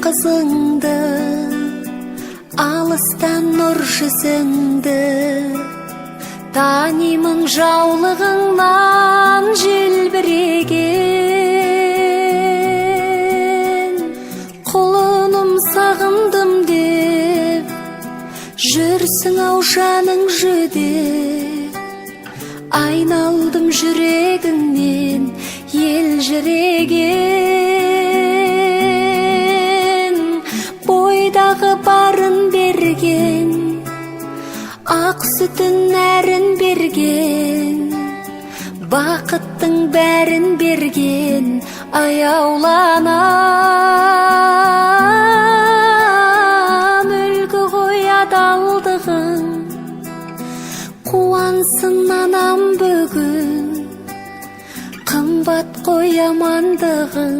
kızыңды, алыстан нұр жүзіңді, танимын жаулығыңнан желбіреген. Құлыным сағындым деп, жүрсің ау жаның жүдеп, айналдым жүрегіңнен елжіреген. Бойдағы барын берген, ақ сүтін нәрін берген, бақыттың бәрін берген, аяуланам. Үлгі ғой адалдығың, қуансын анам бүгін. Қымбат қой амандығың,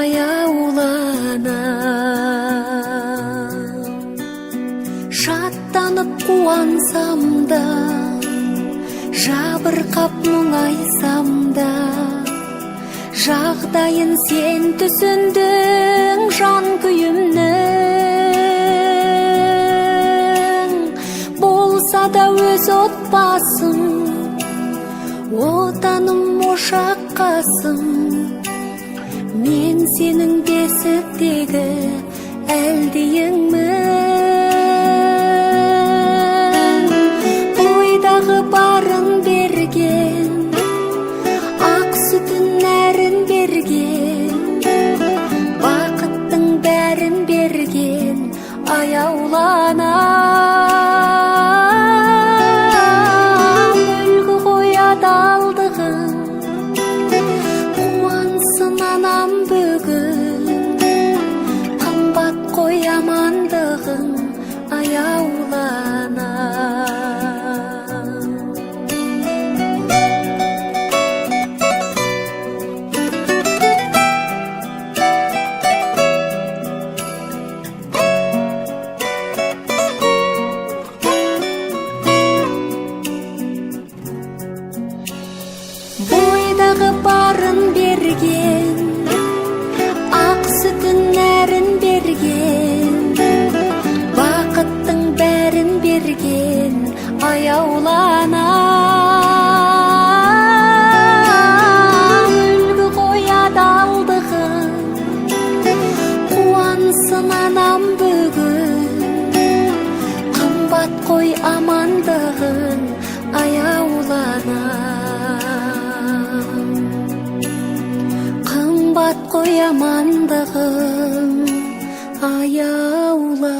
аяуланам. Шаттанып қуансам да, жабырқап мұңайсам да, жағдайын сен түсіндің жан күйімнің. Болса да өз отбасым, отаным ошаққасың. Мен сенің бесіктегі әлдейіңмін. Бойдағы барын берген, ақ сүтін нәрін берген, бақыттың бәрін берген, аяуланам. Үлгі ғой адалдығың, қуансын анам бүгін. Қымбат қой амандығың, аяуланам. Бойдағы барын берген, ақ сүтін нәрін берген, бақыттың бәрін берген, аяуланам. Үлгі ғой адалдығың, қуансын анам бүгін. Қымбат қой амандығың, аяуланам. Қымбат қой амандығың, аяуланам.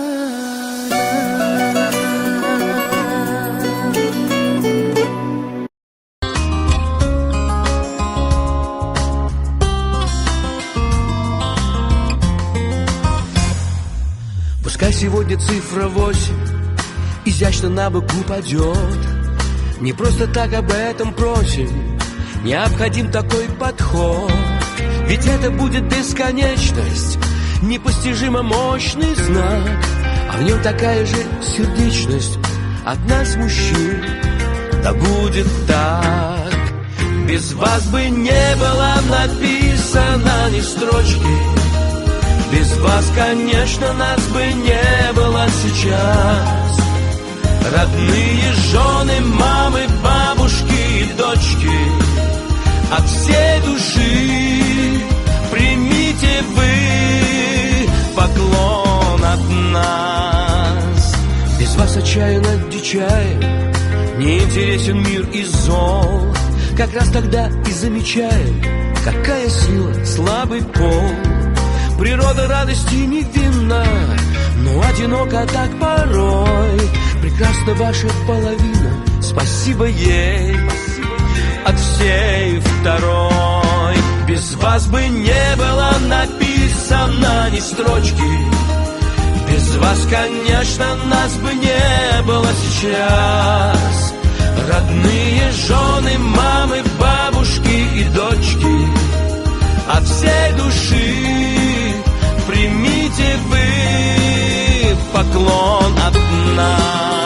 Пускай сегодня цифра 8 изящно на бок упадет. Не просто так об этом просим, необходим такой подход. Ведь это будет бесконечность, непостижимо мощный знак, а в нем такая же сердечность от нас, мужчин. Да будет так. Без вас бы не было написано ни строчки. Без вас, конечно, нас бы не было сейчас. Родные жены, мамы, бабушки и дочки, от всей души примите вы поклон от нас. Без вас отчаянно дичаем, не интересен мир и зол. Как раз тогда и замечаем, какая сила слабый пол. Природа радости невинна, но одиноко так порой. Прекрасна ваша половина, спасибо ей от всей второй. Без вас бы не было написано ни строчки. Без вас, конечно, нас бы не было сейчас. Родные жены, мамы, бабушки и дочки, от всей души примите вы поклон от нас.